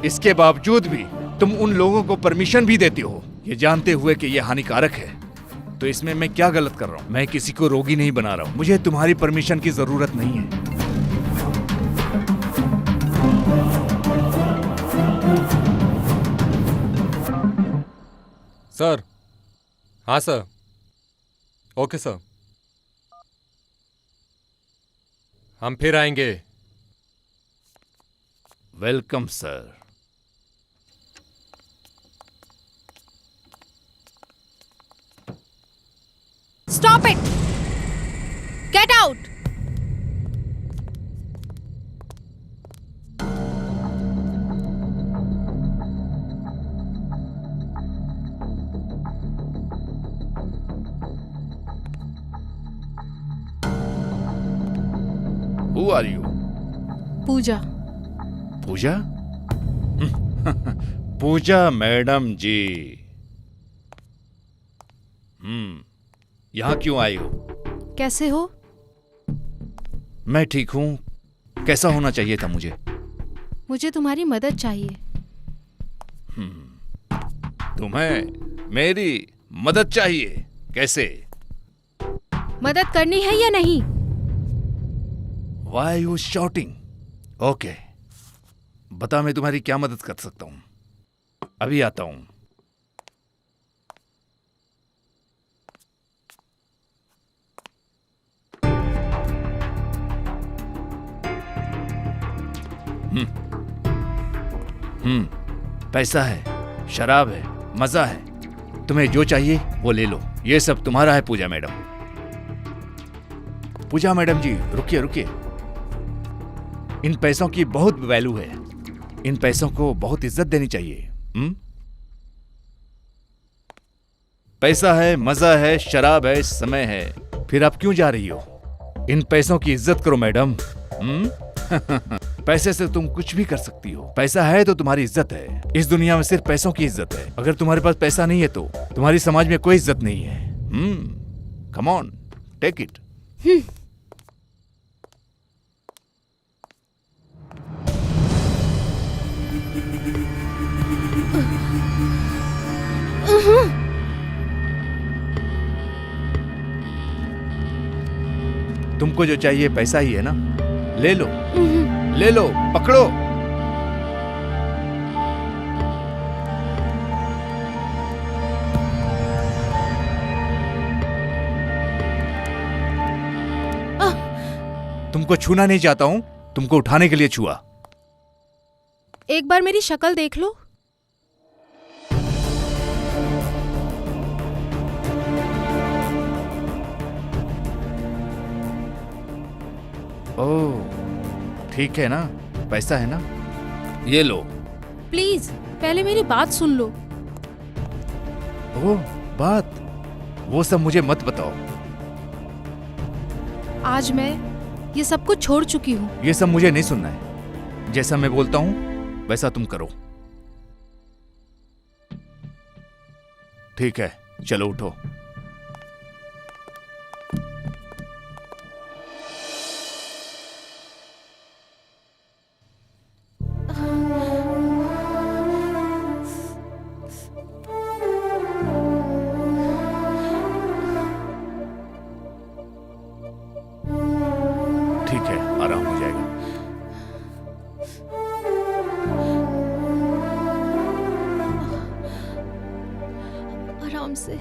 इसके बावजूद भी तुम उन लोगों को परमिशन भी देती हो, ये जानते हुए कि ये हानिकारक है। तो इसमें मैं क्या गलत कर रहा हूँ? मैं किसी को रोगी नहीं बना रहा हूँ। मुझे तुम्हारी परमिशन की जरूरत नहीं है। सर। हाँ सर। ओके सर, हम फिर आएंगे। Welcome sir. Stop it! Get out! Who are you? Pooja. Pooja? Pooja madam ji. यहाँ क्यों आई हो? कैसे हो? मैं ठीक हूँ। कैसा होना चाहिए था मुझे? मुझे तुम्हारी मदद चाहिए। तुम्हें मेरी मदद चाहिए? कैसे? मदद करनी है या नहीं? Why are you shouting? Okay, बता मैं तुम्हारी क्या मदद कर सकता हूँ। अभी आता हूँ। पैसा है, शराब है, मजा है। तुम्हें जो चाहिए वो ले लो। ये सब तुम्हारा है पूजा मैडम। पूजा मैडम जी, रुकिए रुकिए। इन पैसों की बहुत वैल्यू है। इन पैसों को बहुत इज्जत देनी चाहिए। पैसा है, मजा है, शराब है, समय है। फिर आप क्यों जा रही हो? इन पैसों की इज्जत करो मैडम। पैसे से तुम कुछ भी कर सकती हो। पैसा है तो तुम्हारी इज्जत है। इस दुनिया में सिर्फ पैसों की इज्जत है। अगर तुम्हारे पास पैसा नहीं है तो तुम्हारी समाज में कोई इज्जत नहीं है। Come on, take it. तुमको जो चाहिए पैसा ही है ना? ले लो, ले लो, पकड़ो। तुमको छूना नहीं चाहता हूं, तुमको उठाने के लिए छुआ। एक बार मेरी शक्ल देख लो। ओह, ठीक है ना? पैसा है ना? ये लो। प्लीज पहले मेरी बात सुन लो। ओह, बात? वो सब मुझे मत बताओ। आज मैं ये सब कुछ छोड़ चुकी हूँ। ये सब मुझे नहीं सुनना है। जैसा मैं बोलता हूं वैसा तुम करो। ठीक है, चलो उठो। ठीक है, आराम हो जाएगा। आराम से।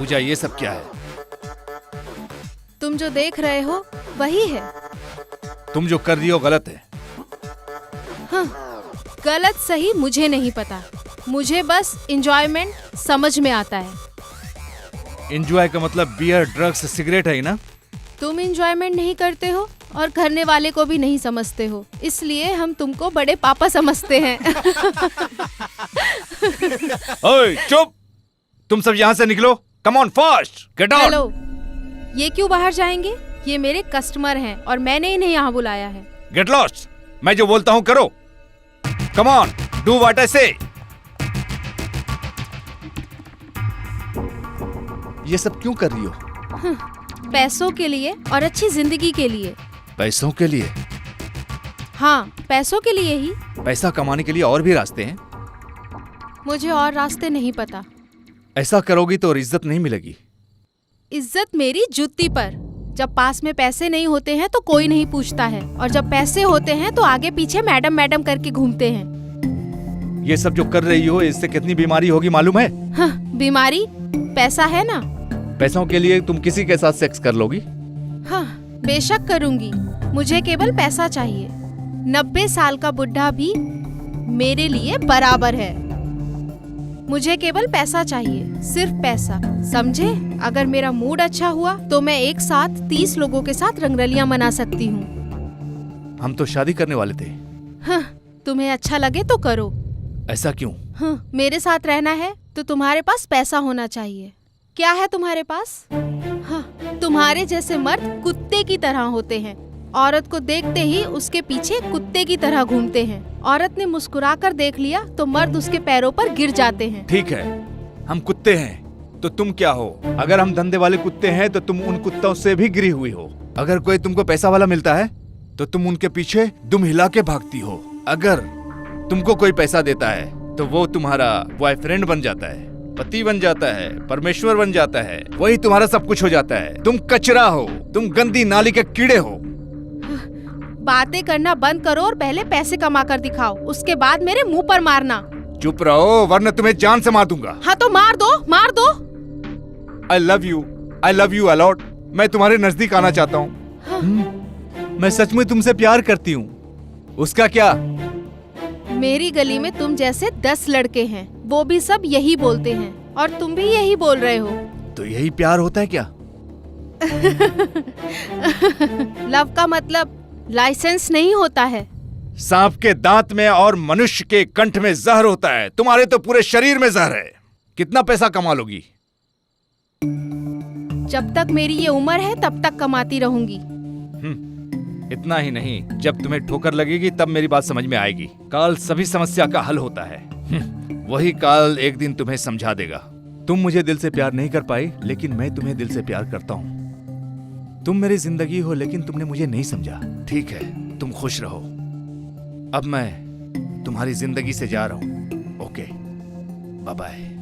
पूजा, ये सब क्या है? तुम जो देख रहे हो वही है। तुम जो कर रही हो गलत है। हाँ, गलत सही मुझे नहीं पता, मुझे बस एंजॉयमेंट समझ में आता है। एंजॉय का मतलब बियर, ड्रग्स, सिगरेट है ना? तुम एंजॉयमेंट नहीं करते हो और करने वाले को भी नहीं समझते हो, इसलिए हम तुमको बड़े पापा समझते हैं। ओए चुप! तुम सब यहाँ से निकलो। Come on fast, get out. Hello, ये क्यों बाहर जाएंगे? ये मेरे कस्टमर हैं और मैंने इन्हें यहाँ बुलाया है। Get lost. मैं जो बोलता हूँ करो। Come on, do what I से। ये सब क्यों कर रही हो? पैसों के लिए और अच्छी जिंदगी के लिए। पैसों के लिए? हाँ, पैसों के लिए ही। पैसा कमाने के लिए और भी रास्ते हैं। मुझे और रास्ते नहीं पता। ऐसा करोगी तो इज्जत नहीं मिलेगी। इज्जत मेरी जूती पर। जब पास में पैसे नहीं होते हैं तो कोई नहीं पूछता है, और जब पैसे होते हैं तो आगे पीछे मैडम मैडम करके घूमते हैं। ये सब जो कर रही हो इससे कितनी बीमारी होगी मालूम है? हाँ, बीमारी? पैसा है ना। पैसों के लिए तुम किसी के साथ सेक्स कर लोगी? हाँ, बेशक करूंगी। मुझे केवल पैसा चाहिए। 90 साल का बुढ़ा भी मेरे लिए बराबर है। मुझे केवल पैसा चाहिए, सिर्फ पैसा, समझे? अगर मेरा मूड अच्छा हुआ तो मैं एक साथ 30 लोगों के साथ रंगरलियां मना सकती हूँ। हम तो शादी करने वाले थे। हाँ, तुम्हें अच्छा लगे तो करो। ऐसा क्यों? हाँ, मेरे साथ रहना है तो तुम्हारे पास पैसा होना चाहिए। क्या है तुम्हारे पास? हाँ, तुम्हारे जैसे मर्द कुत्ते की तरह होते हैं। औरत को देखते ही उसके पीछे कुत्ते की तरह घूमते हैं। औरत ने मुस्कुराकर देख लिया तो मर्द उसके पैरों पर गिर जाते हैं। ठीक है, हम कुत्ते हैं तो तुम क्या हो? अगर हम धंधे वाले कुत्ते हैं तो तुम उन कुत्तों से भी गिरी हुई हो। अगर कोई तुमको पैसा वाला मिलता है तो तुम उनके पीछे दुम हिला के भागती हो। अगर तुमको कोई पैसा देता है तो वो तुम्हारा बॉयफ्रेंड बन जाता है, पति बन जाता है, परमेश्वर बन जाता है, वही तुम्हारा सब कुछ हो जाता है। तुम कचरा हो, तुम गंदी नाली के कीड़े हो। बातें करना बंद करो और पहले पैसे कमा कर दिखाओ, उसके बाद मेरे मुंह पर मारना। चुप रहो वरना तुम्हें जान से मार दूंगा। हाँ तो मार दो, मार दो। I love you a lot। मैं तुम्हारे नजदीक आना चाहता हूँ। हाँ। मैं सच में तुमसे प्यार करती हूँ। उसका क्या? मेरी गली में तुम जैसे 10 लड़के हैं, वो भी सब यही बोलते हैं और तुम भी यही बोल रहे हो। तो यही प्यार होता है क्या? लव का मतलब लाइसेंस नहीं होता है। सांप के दांत में और मनुष्य के कंठ में जहर होता है। तुम्हारे तो पूरे शरीर में जहर है। कितना पैसा कमा लोगी? जब तक मेरी ये उम्र है तब तक कमाती रहूंगी। इतना ही नहीं, जब तुम्हें ठोकर लगेगी तब मेरी बात समझ में आएगी। काल सभी समस्या का हल होता है। वही काल एक दिन तुम्हें समझा देगा। तुम मुझे दिल से प्यार नहीं कर पाई, लेकिन मैं तुम्हें दिल से प्यार करता हूँ। तुम मेरी जिंदगी हो लेकिन तुमने मुझे नहीं समझा। ठीक है, तुम खुश रहो। अब मैं तुम्हारी जिंदगी से जा रहा हूँ। Okay, bye bye.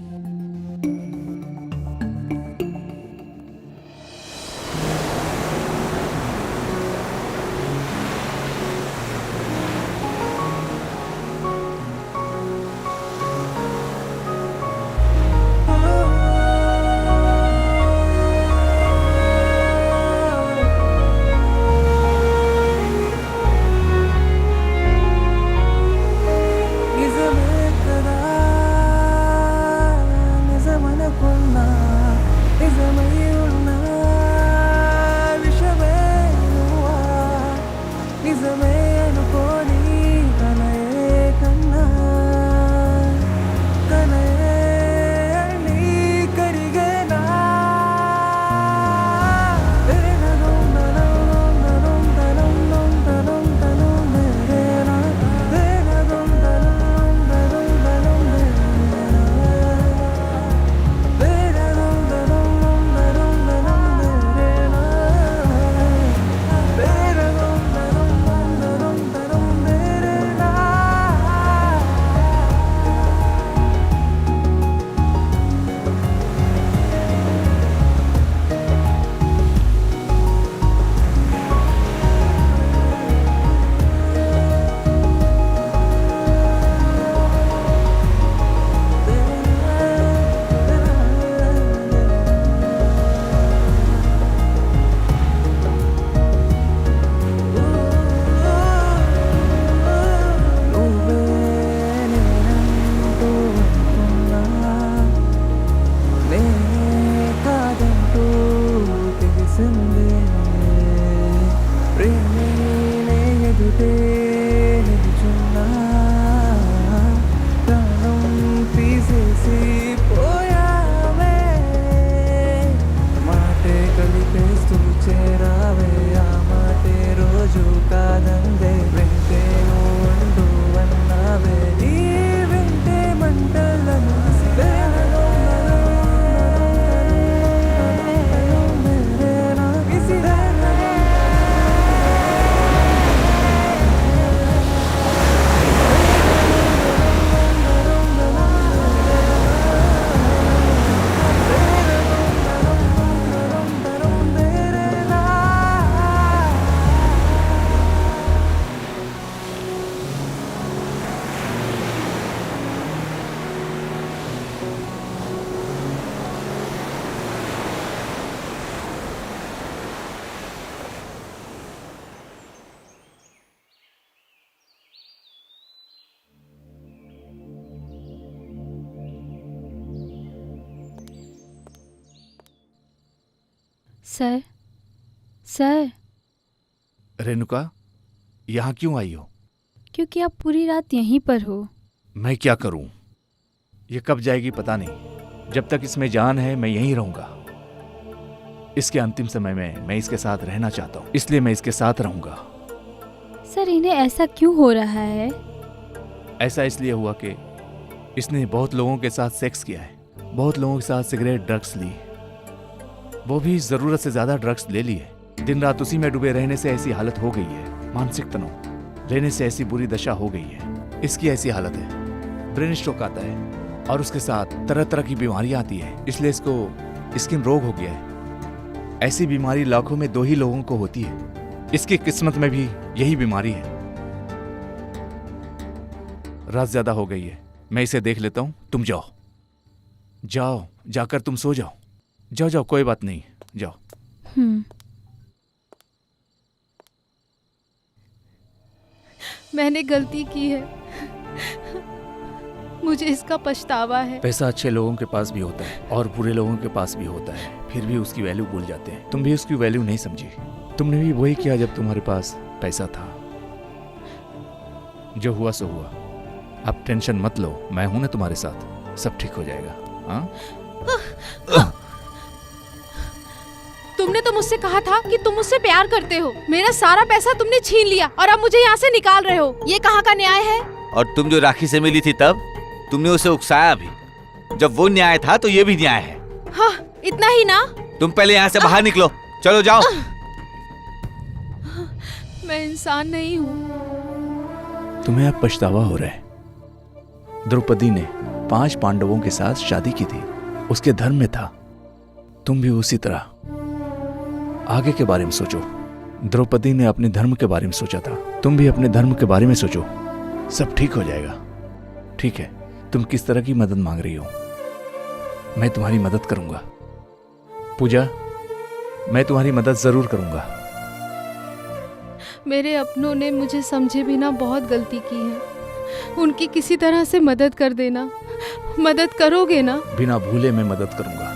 Sir, sir, Renuka, यहाँ क्यों आई हो? क्योंकि आप पूरी रात यहीं पर हो। मैं क्या करूं? ये कब जाएगी पता नहीं। जब तक इसमें जान है मैं यहीं रहूंगा। इसके अंतिम समय में मैं इसके साथ रहना चाहता हूं, इसलिए मैं इसके साथ रहूंगा। सर, इन्हें ऐसा क्यों हो रहा है? ऐसा इसलिए हुआ कि इसने बहुत लोगों के साथ सेक्स किया है, बहुत लोगों के साथ सिगरेट, ड्रग्स ली, वो भी जरूरत से ज्यादा ड्रग्स ले लिए। दिन रात उसी में डूबे रहने से ऐसी हालत हो गई है, मानसिक तनाव लेने से ऐसी बुरी दशा हो गई है। इसकी ऐसी हालत है, ब्रेन स्ट्रोक आता है और उसके साथ तरह तरह की बीमारियां आती है, इसलिए इसको स्किन रोग हो गया है। ऐसी बीमारी लाखों में 2 ही लोगों को होती है। इसकी किस्मत में भी यही बीमारी है। रात ज्यादा हो गई है, मैं इसे देख लेता हूं। तुम जाओ, जाओ, जाकर तुम सो जाओ। जाओ जाओ, कोई बात नहीं, जाओ। मैंने गलती की है, मुझे इसका पछतावा है। पैसा अच्छे लोगों के पास भी होता है और बुरे लोगों के पास भी होता है, फिर भी उसकी वैल्यू भूल जाते हैं। तुम भी उसकी वैल्यू नहीं समझी। तुमने भी वही किया जब तुम्हारे पास पैसा था। जो हुआ सो हुआ, अब टेंशन मत लो, मैं हूं ना तुम्हारे साथ, सब ठीक हो जाएगा। हाँ? तुमने तो मुझसे कहा था कि तुम मुझसे प्यार करते हो। मेरा सारा पैसा तुमने छीन लिया और अब मुझे यहाँ से निकाल रहे हो। ये कहाँ का न्याय है? और तुम जो राखी से मिली थी तब तुमने उसे उकसाया भी। जब वो न्याय था तो ये भी न्याय है। हाँ, इतना ही ना? तुम पहले यहाँ से बाहर निकलो, चलो जाओ। मैं इंसान नहीं हूँ। तुम्हें अब पछतावा हो रहा है। द्रौपदी ने 5 पांडवों के साथ शादी की थी, उसके धर्म में था। तुम भी उसी तरह आगे के बारे में सोचो। द्रौपदी ने अपने धर्म के बारे में सोचा था, तुम भी अपने धर्म के बारे में सोचो, सब ठीक हो जाएगा। ठीक है, तुम किस तरह की मदद मांग रही हो? मैं तुम्हारी मदद करूंगा पूजा, मैं तुम्हारी मदद जरूर करूंगा। मेरे अपनों ने मुझे समझे बिना बहुत गलती की है। उनकी किसी तरह से मदद कर देना। मदद करोगे ना? बिना भूले मैं मदद करूंगा।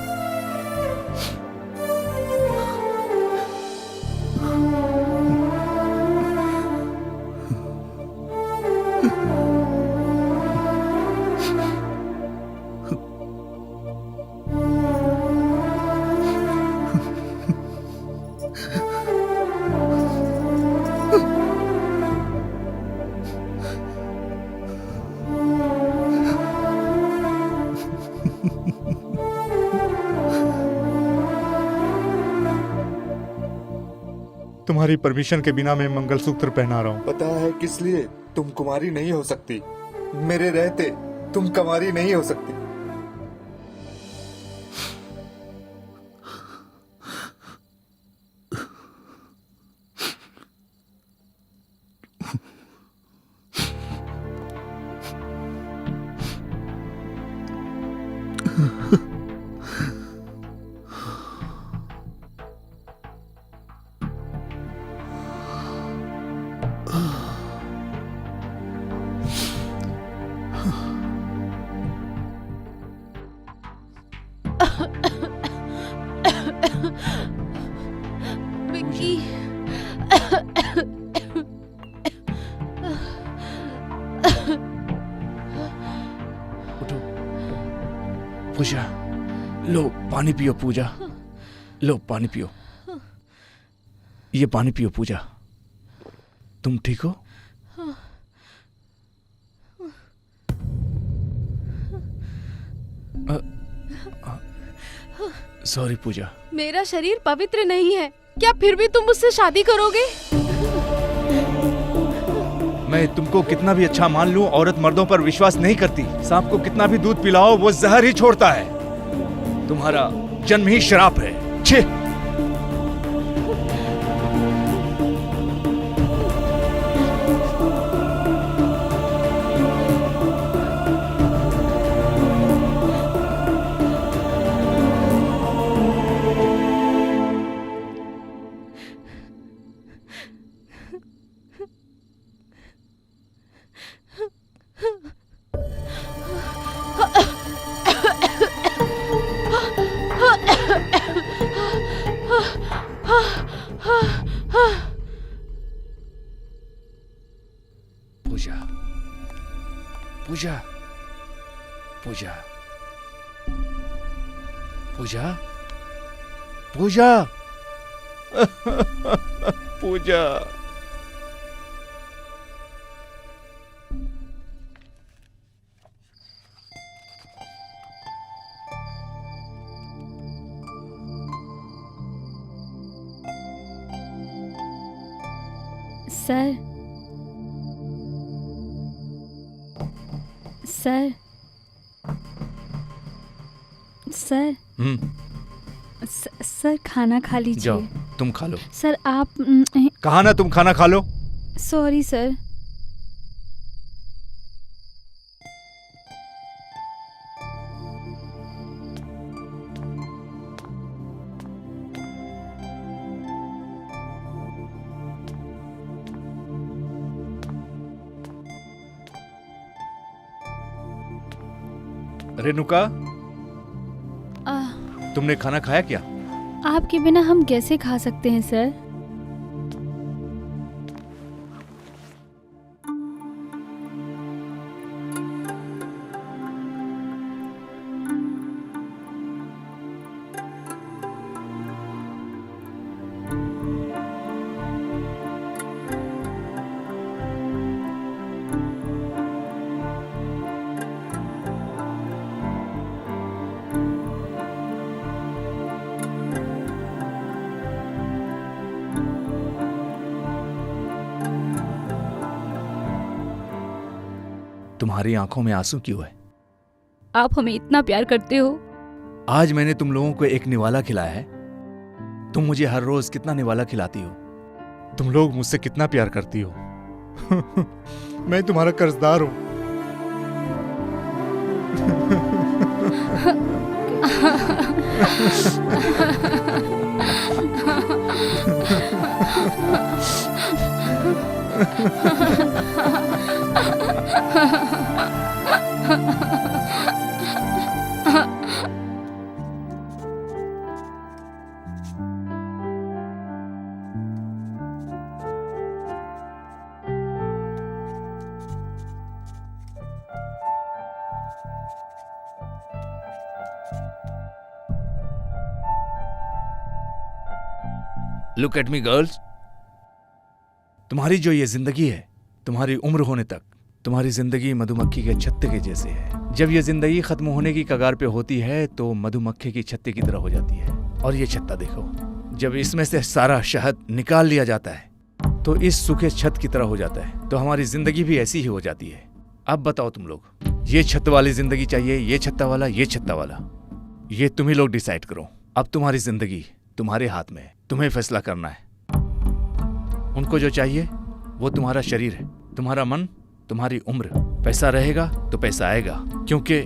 तुम्हारी परमिशन के बिना मैं मंगलसूत्र पहना रहा हूँ। पता है किस लिए? तुम कुमारी नहीं हो सकती। मेरे रहते तुम कुमारी नहीं हो सकती। विक्की, उठो पूजा, लो पानी पियो पूजा, लो पानी पियो। ये पानी पियो पूजा। तुम ठीक हो? सॉरी पूजा। मेरा शरीर पवित्र नहीं है, क्या फिर भी तुम मुझसे शादी करोगे? मैं तुमको कितना भी अच्छा मान लूं, औरत मर्दों पर विश्वास नहीं करती। सांप को कितना भी दूध पिलाओ वो जहर ही छोड़ता है। तुम्हारा जन्म ही श्राप है। छे! पूजा पूजा पूजा पूजा पूजा। सर सर सर सर खाना खा जाओ, लीजिए। तुम खा लो। सर आप कहा ना तुम खाना खा लो। Sorry sir. रेणुका, तुमने खाना खाया क्या? आपके बिना हम कैसे खा सकते हैं सर? तुम्हारी आंखों में आंसू क्यों है? आप हमें इतना प्यार करते हो। आज मैंने तुम लोगों को एक निवाला खिलाया है। तुम मुझे हर रोज कितना निवाला खिलाती हो? तुम लोग मुझसे कितना प्यार करती हो। मैं तुम्हारा कर्जदार हूं। लुक एट मी गर्ल्स, तुम्हारी जो ये जिंदगी है, तुम्हारी उम्र होने तक तुम्हारी जिंदगी मधुमक्खी के छत्ते के जैसे है। जब ये जिंदगी खत्म होने की कगार पे होती है तो मधुमक्खी की छत्ते की तरह हो जाती है। और ये छत्ता देखो, जब इसमें से सारा शहद निकाल लिया जाता है तो इस सूखे छत की तरह हो जाता है। तो हमारी जिंदगी भी ऐसी ही हो जाती है। अब बताओ तुम लोग, ये छत वाली जिंदगी चाहिए, ये छत्ता वाला, ये छत्ता वाला? ये तुम ही लोग डिसाइड करो। अब तुम्हारी जिंदगी तुम्हारे हाथ में है, तुम्हें फैसला करना है। उनको जो चाहिए वो तुम्हारा शरीर है, तुम्हारा मन, तुम्हारी उम्र। पैसा रहेगा तो पैसा आएगा, क्योंकि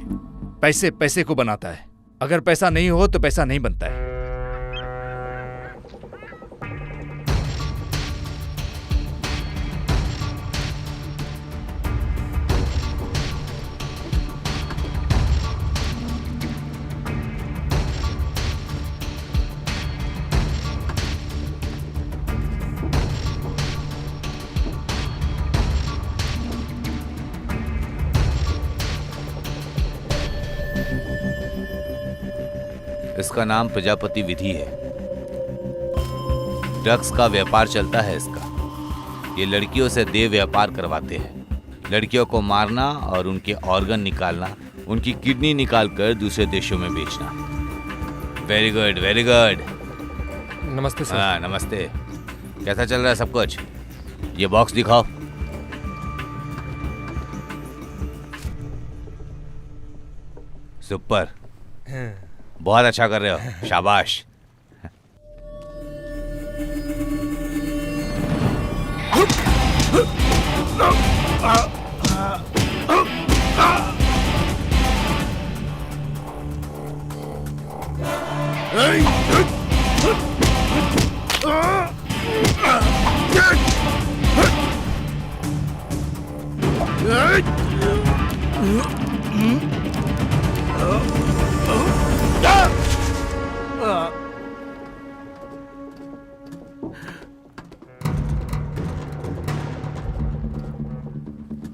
पैसे पैसे को बनाता है। अगर पैसा नहीं हो तो पैसा नहीं बनता है। इसका नाम प्रजापति विधि है। ड्रग्स का व्यापार चलता है इसका। ये लड़कियों से देह व्यापार करवाते हैं। लड़कियों को मारना और उनके ऑर्गन निकालना, उनकी किडनी निकालकर दूसरे देशों में बेचना। Very good, very good. नमस्ते सर। हाँ, नमस्ते। कैसा चल रहा है सब कुछ? ये बॉक्स दिखाओ। सुपर, बहुत अच्छा कर रहे हो, शाबाश।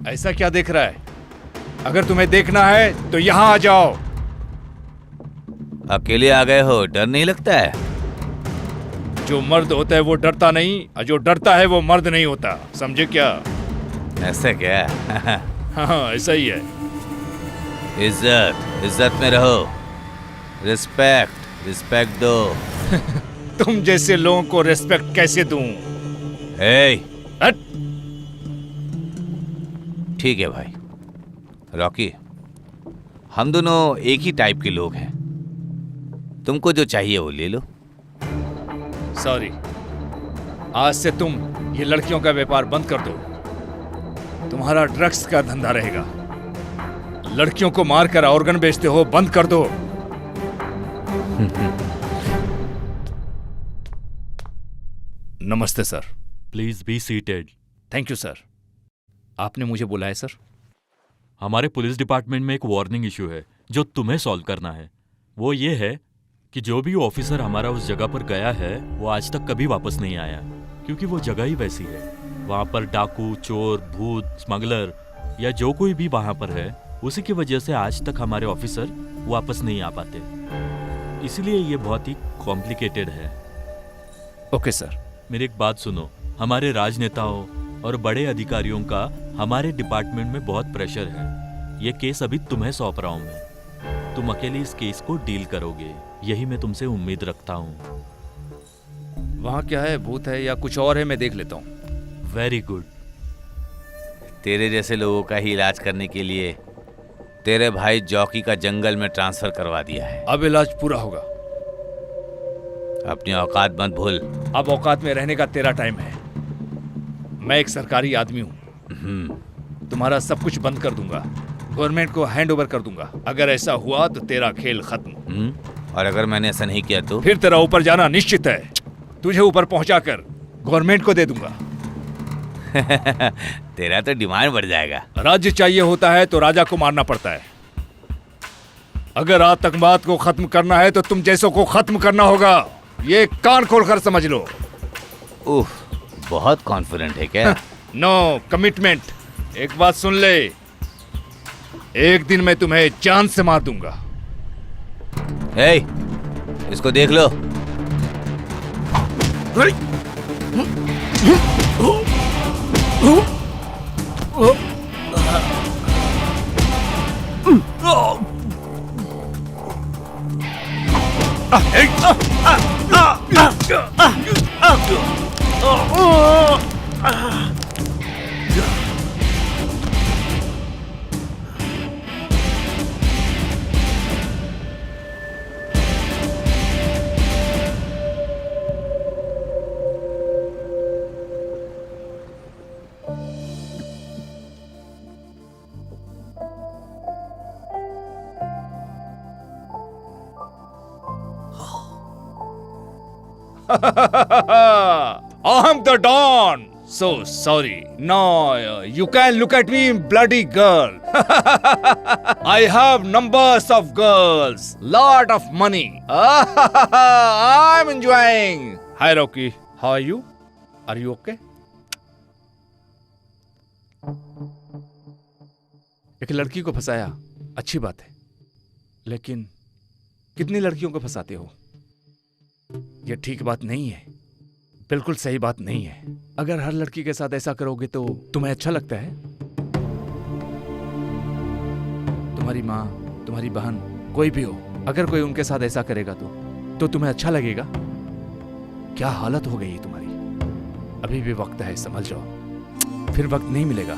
ऐसा क्या देख रहा है? अगर तुम्हें देखना है तो यहाँ आ जाओ। अकेले आ गए हो, डर नहीं लगता है? जो मर्द होता है वो डरता नहीं, और जो डरता है वो मर्द नहीं होता, समझे क्या? ऐसा क्या? हाँ, ऐसा ही है। इज्जत इज्जत में रहो, रिस्पेक्ट दो। तुम जैसे लोगों को रिस्पेक्ट कैसे दूं? ए, हट! ठीक है भाई। रॉकी, हम दोनों एक ही टाइप के लोग हैं। तुमको जो चाहिए वो ले लो। सॉरी, आज से तुम ये लड़कियों का व्यापार बंद कर दो। तुम्हारा ड्रग्स का धंधा रहेगा। लड़कियों को मारकर ऑर्गन बेचते हो, बंद कर दो। नमस्ते sir. Please be seated. Thank you sir. आपने मुझे बुलाया सर? हमारे पुलिस डिपार्टमेंट में एक वार्निंग इशू है जो तुम्हें सॉल्व करना है। वो ये है कि जो भी ऑफिसर हमारा उस जगह पर गया है वो आज तक कभी वापस नहीं आया, क्योंकि वो जगह ही वैसी है। वहाँ पर डाकू, चोर, भूत, स्मगलर या जो कोई भी वहाँ पर है, उसी की वजह से आज तक हमारे ऑफिसर वापस नहीं आ पाते। इसलिए ये बहुत ही कॉम्प्लिकेटेड है। Okay sir. मेरी एक बात सुनो, हमारे राजनेताओं और बड़े अधिकारियों का हमारे डिपार्टमेंट में बहुत प्रेशर है। ये केस अभी तुम्हें सौंप रहा हूं मैं। तुम अकेले इस केस को डील करोगे, यही मैं तुमसे उम्मीद रखता हूँ। वहाँ क्या है, भूत है या कुछ और है? मैं देख लेता हूँ। Very good. तेरे जैसे लोगों का ही इलाज करने के लिए तेरे भाई जॉकी का जंगल में ट्रांसफर करवा दिया है। अब इलाज पूरा होगा। अपनी औकात मत भूल। अब औकात में रहने का तेरा टाइम है। मैं एक सरकारी आदमी हूँ। तुम्हारा सब कुछ बंद कर दूंगा, गवर्नमेंट को हैंड ओवर कर दूंगा। अगर ऐसा हुआ तो तेरा खेल खत्म। और अगर मैंने ऐसा नहीं किया तो? फिर तेरा ऊपर जाना निश्चित है। तुझे ऊपर पहुंचाकर गवर्नमेंट को दे दूंगा। तेरा तो डिमांड बढ़ जाएगा। राज्य चाहिए होता है तो राजा को मारना पड़ता है। अगर आतंकवाद को खत्म करना है तो तुम जैसों को खत्म करना होगा। ये कान खोलकर समझ लो। उफ, बहुत कॉन्फिडेंट है क्या? No commitment. एक बात सुन ले, एक दिन मैं तुम्हें जान से मार दूंगा। हे, इसको देख लो। I'm the Don. So sorry. No, you can look at me, bloody girl. I have numbers of girls, lot of money. I'm enjoying. Hi, Rocky. How are you? Are you okay? एक लड़की को फंसाया, अच्छी बात है, लेकिन कितनी लड़कियों को फंसाते हो? यह ठीक बात नहीं है, बिल्कुल सही बात नहीं है। अगर हर लड़की के साथ ऐसा करोगे तो तुम्हें अच्छा लगता है? तुम्हारी माँ, तुम्हारी बहन, कोई भी हो, अगर कोई उनके साथ ऐसा करेगा तो तुम्हें अच्छा लगेगा? क्या हालत हो गई है तुम्हारी? अभी भी वक्त है, संभल जाओ, फिर वक्त नहीं मिलेगा।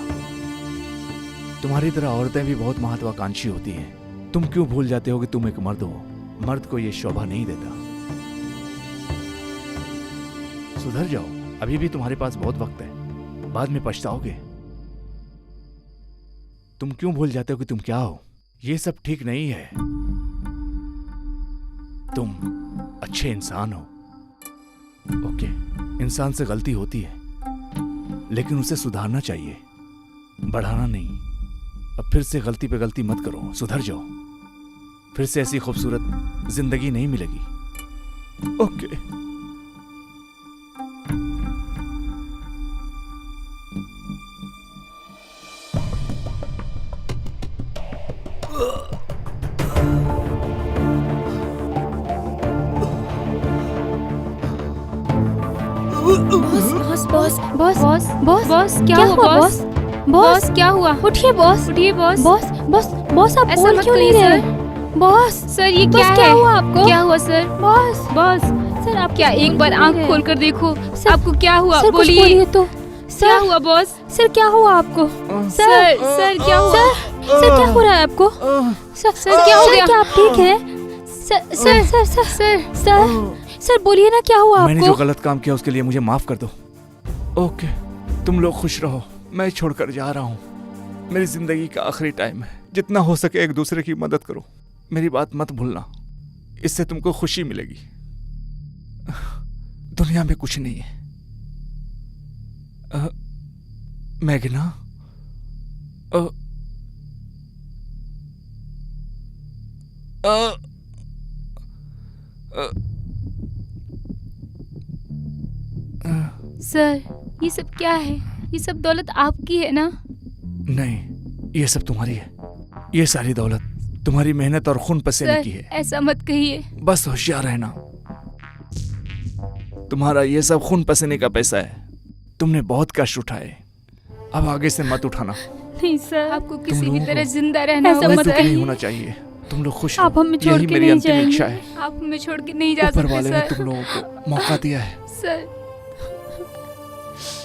तुम्हारी तरह औरतें भी बहुत महत्वाकांक्षी होती हैं। तुम क्यों भूल जाते हो कि तुम एक मर्द हो? मर्द को यह शोभा नहीं देता। सुधर जाओ, अभी भी तुम्हारे पास बहुत वक्त है, बाद में पछताओगे। तुम क्यों भूल जाते हो कि तुम क्या हो? ये सब ठीक नहीं है। तुम अच्छे इंसान हो। ओके, इंसान से गलती होती है, लेकिन उसे सुधारना चाहिए, बढ़ाना नहीं। अब फिर से गलती पे गलती मत करो, सुधर जाओ। फिर से ऐसी खूबसूरत जिंदगी नहीं मिलेगी। Okay. Boss boss boss boss boss boss क्या हुआ बॉस? बॉस क्या हुआ? उठिए बॉस, उठिए बॉस। बॉस बॉस बॉस आप बोल क्यों नहीं रहे? बॉस सर ये क्या है? क्या हुआ आपको? क्या हुआ सर? बॉस बॉस सर आप क्या एक बार आंख खोल कर देखो, आपको क्या हुआ? बोलिए तो। क्या हुआ बॉस? सर क्या हुआ आपको? सर सर क्या हुआ? सर क्या हो रहा है आपको? सर क्या हो गया? क्या आप ठीक हैं? Sir sir sir sir sir sir sir बोलिए ना क्या हुआ मैंने आपको? जो गलत काम किया उसके लिए मुझे माफ कर दो। ओके, तुम लोग खुश रहो, मैं छोड़कर जा रहा हूँ। मेरी जिंदगी का आखिरी टाइम है, जितना हो सके एक दूसरे की मदद करो। मेरी बात मत भूलना, इससे तुमको खुशी मिलेगी। दुनिया में कुछ नहीं है। मैगना, सर ये सब क्या है? ये सब दौलत आपकी है ना? नहीं, ये सब तुम्हारी है। ये सारी दौलत तुम्हारी मेहनत और खून पसीने की सर है। ऐसा मत कहिए। बस होशियार रहना, तुम्हारा ये सब खून पसीने का पैसा है। तुमने बहुत कष्ट उठाए, अब आगे से मत उठाना। नहीं सर, आपको किसी भी लोगों तरह को जिंदा रहना कोई मत दुख नहीं कहिए। होना चाहिए। तुम लोग खुश आप रहो, हमें छोड़ यही के मेरी नहीं अंतिम इच्छा जाएंगे। है। आप हमें छोड़ के नहीं जा ऊपर सकते वाले ने सर। तुम लोगों को मौका दिया है, सर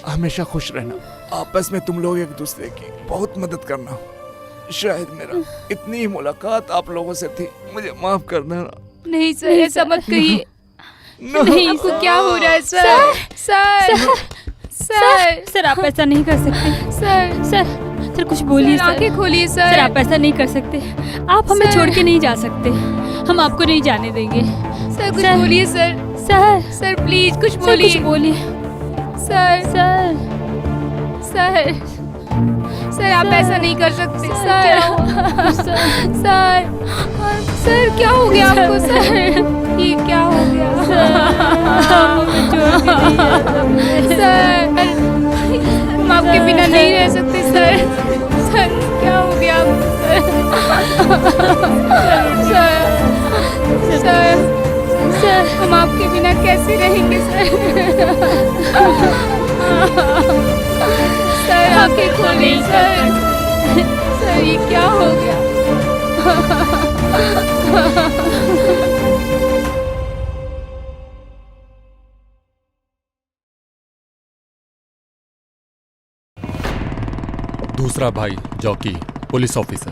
हमेशा खुश रहना। आपस में तुम लोग एक दूसरे की बहुत मदद करना। शायद मेरा इतनी ही मुलाकात आप लोगों से थी, मुझे माफ कर देना। नहीं सर ऐसा मत कहिए। नहीं आपको क्या हो रहा है सर? सर सर सर आप ऐसा नहीं कर सकते। सर सर सर कुछ बोलिए सर। आंखें खोलिए सर। सर आप ऐसा नहीं कर सकते। आप हमें छोड़ के नहीं जा सकते। हम आपको नहीं जाने देंगे। सर कुछ बोलिए सर। सर सर प्लीज कुछ बोलिए। कुछ बोलिए सर। सर सर सर आप ऐसा नहीं कर सकते सर। सर सर क्या हो गया आपको सर? ये क्या हो गया? सर हम आपके बिना नहीं रह सकते सर। सर क्या हो गया आपको सर? सर सर हम आपके बिना कैसे रहेंगे सर? सर आंखें खोलिए सर। सर ये क्या हो गया? दूसरा भाई जॉकी, पुलिस ऑफिसर।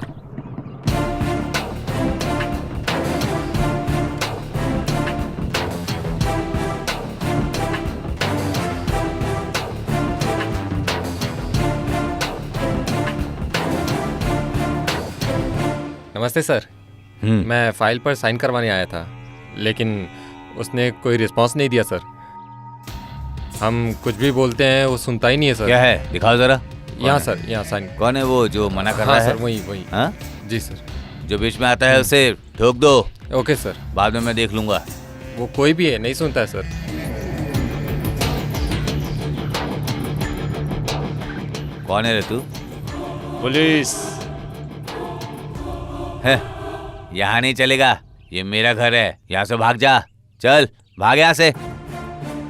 नमस्ते सर। मैं फाइल पर साइन करवाने आया था, लेकिन उसने कोई रिस्पांस नहीं दिया सर। हम कुछ भी बोलते हैं वो सुनता ही नहीं है सर। क्या है, दिखाओ जरा। यहाँ सर, यहाँ साइन। कौन है वो जो मना कर हाँ रहा है? सर, वही। हाँ? जी सर। जो बीच में आता है उसे ठोक दो। Okay sir. बाद में मैं देख लूंगा। वो कोई भी है, नहीं सुनता है सर। कौन है रे तू? पुलिस। है, यहाँ नहीं चलेगा, ये मेरा घर है, यहाँ से भाग जा। चल भाग यहाँ से।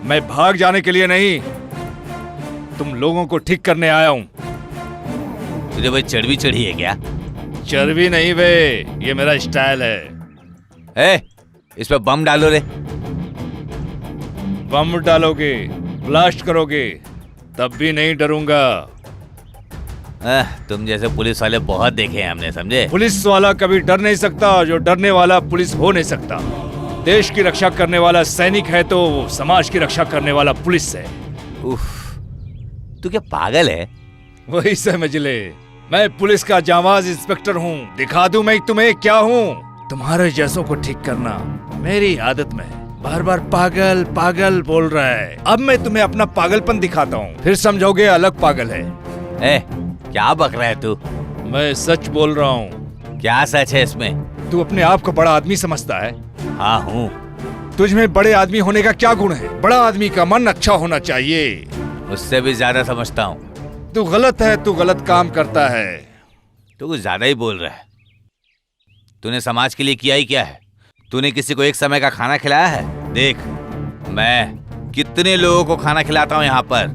मैं भाग जाने के लिए नहीं, तुम लोगों को ठीक करने आया हूँ। तुझे भाई चढ़वी चढ़ी है क्या? चर्बी नहीं बे, ये मेरा स्टाइल है। ए, इस पे बम डालो रे। बम डालोगे, ब्लास्ट करोगे, तब भी नहीं डरूंगा। तुम जैसे पुलिस वाले बहुत देखे हैं हमने, समझे? पुलिस वाला कभी डर नहीं सकता, जो डरने वाला पुलिस हो नहीं सकता। देश की रक्षा करने वाला सैनिक है तो समाज की रक्षा करने वाला पुलिस है। उफ, तू क्या पागल है? वही समझ ले, मैं पुलिस का जांबाज इंस्पेक्टर हूँ। दिखा दूं मैं तुम्हें क्या हूँ। तुम्हारे जैसों को ठीक करना मेरी आदत में है। बार बार पागल पागल बोल रहा है। अब मैं तुम्हें अपना पागलपन दिखाता हूँ, फिर समझोगे अलग पागल है। ए, क्या बक रहा है तू? मैं सच बोल रहा हूँ। क्या सच है इसमें? तू अपने आप को बड़ा आदमी समझता है? हाँ हूँ। तुझ में बड़े आदमी होने का क्या गुण है? बड़ा आदमी का मन अच्छा होना चाहिए। उससे भी ज्यादा समझता हूँ। तू गलत है, तू गलत काम करता है। तू कुछ ज्यादा ही बोल रहा है। तूने समाज के लिए किया ही क्या है? तूने किसी को एक समय का खाना खिलाया है? देख, मैं कितने लोगों को खाना खिलाता हूँ यहाँ पर।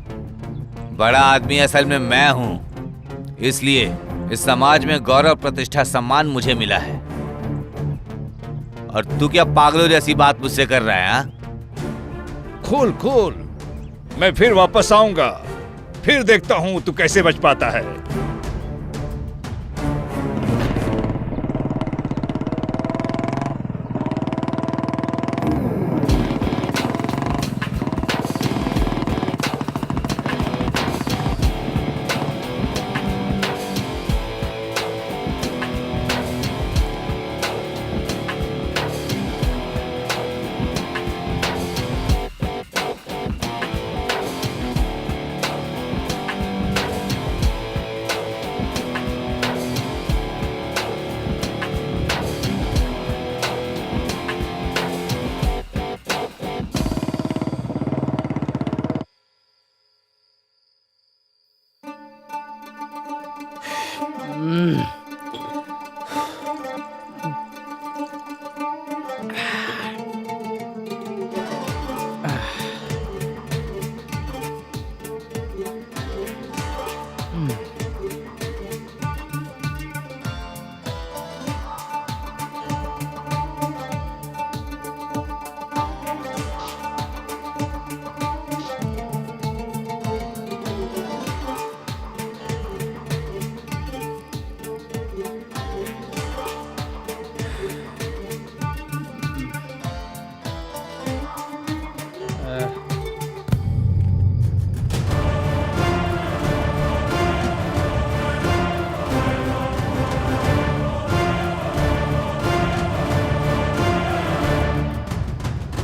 बड़ा आदमी असल में मैं हूँ, इसलिए इस समाज में गौरव, प्रतिष्ठा, सम्मान मुझे मिला है। और तू क्या पागलों जैसी बात मुझसे कर रहा है? हाँ? खोल खोल, मैं फिर वापस आऊंगा, फिर देखता हूं तू कैसे बच पाता है।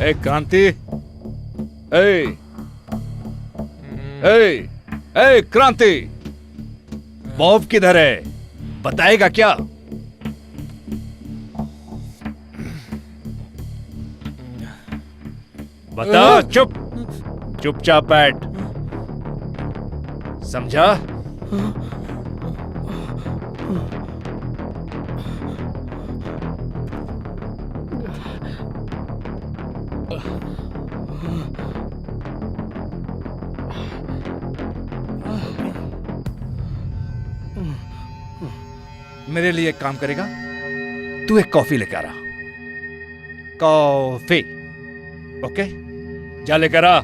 ए क्रांति, ए ए ए क्रांति, बॉब किधर है? बताएगा क्या? बता। चुपचाप बैठ, समझा? मेरे लिए एक काम करेगा? तू एक कॉफी लेकर आ। Coffee, okay? जा लेकर आ।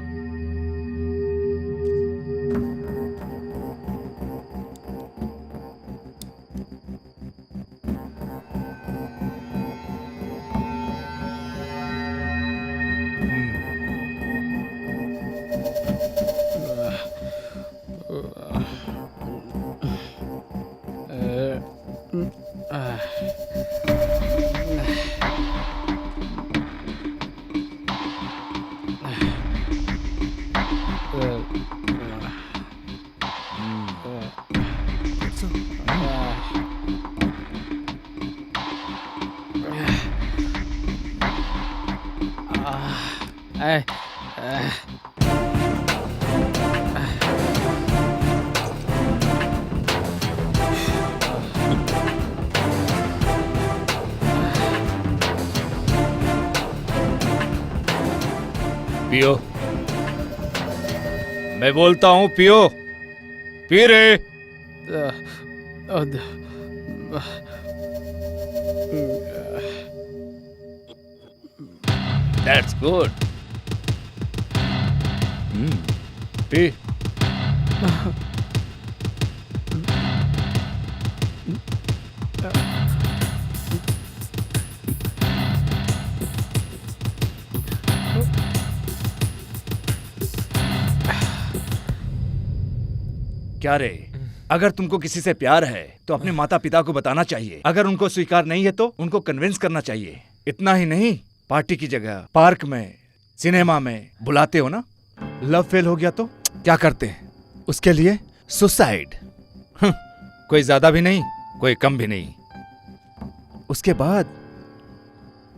पियो, मैं बोलता हूं पियो, पी रे। That's good. पी। क्या रे, अगर तुमको किसी से प्यार है तो अपने माता पिता को बताना चाहिए। अगर उनको स्वीकार नहीं है तो उनको कन्विंस करना चाहिए। इतना ही नहीं, पार्टी की जगह पार्क में, सिनेमा में बुलाते हो ना। लव फेल हो गया तो क्या करते हैं? उसके लिए सुसाइड। कोई ज्यादा भी नहीं, कोई कम भी नहीं। उसके बाद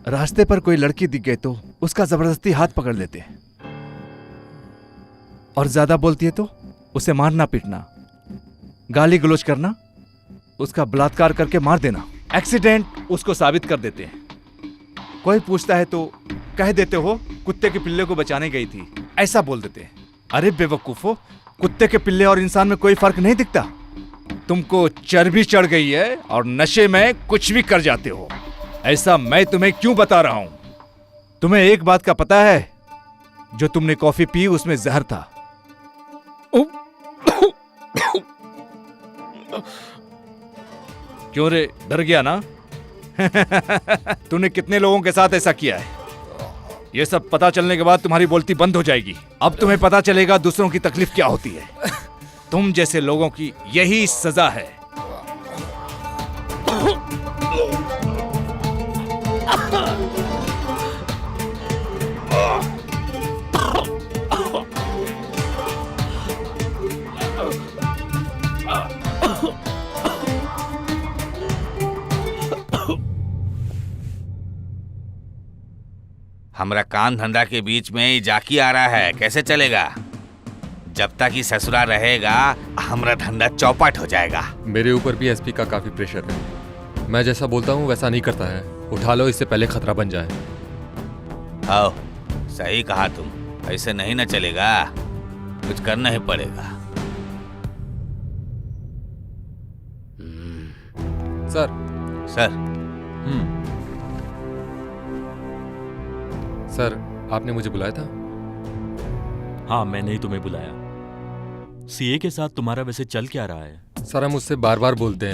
रास्ते पर कोई लड़की दिख गई तो उसका जबरदस्ती हाथ पकड़ लेते हैं, और ज्यादा बोलती है तो उसे मारना पीटना, गाली गलौज करना, उसका बलात्कार करके मार देना। एक्सीडेंट उसको साबित कर देते हैं। कोई पूछता है तो कह देते हो कुत्ते के पिल्ले को बचाने गई थी, ऐसा बोल देते हैं। अरे बेवकूफो, कुत्ते के पिल्ले और इंसान में कोई फर्क नहीं दिखता। तुमको चर्बी चढ़ गई है और नशे में कुछ भी कर जाते हो। ऐसा मैं तुम्हें क्यों बता रहा हूं? तुम्हें एक बात का पता है, जो तुमने कॉफी पी उसमें जहर था। क्यों रे, डर गया ना? तूने कितने लोगों के साथ ऐसा किया है? ये सब पता चलने के बाद तुम्हारी बोलती बंद हो जाएगी। अब तुम्हें पता चलेगा दूसरों की तकलीफ क्या होती है। तुम जैसे लोगों की यही सजा है। हमरा काम धंधा के बीच में ही जाकी आ रहा है, कैसे चलेगा? जब तक ही ससुरा रहेगा हमरा धंधा चौपट हो जाएगा। मेरे ऊपर भी एसपी का काफ़ी प्रेशर है। मैं जैसा बोलता हूँ वैसा नहीं करता है। उठा लो, इससे पहले खतरा बन जाए। आओ, सही कहा तुम। ऐसे नहीं ना चलेगा, कुछ करना ही पड़ेगा। सर। सर। सर, आपने मुझे बुलाया था? हाँ, मैंने ही तुम्हें बुलाया। सीए के साथ तुम्हारा वैसे चल क्या रहा है? सर, हम उससे बार बार बोलते हैं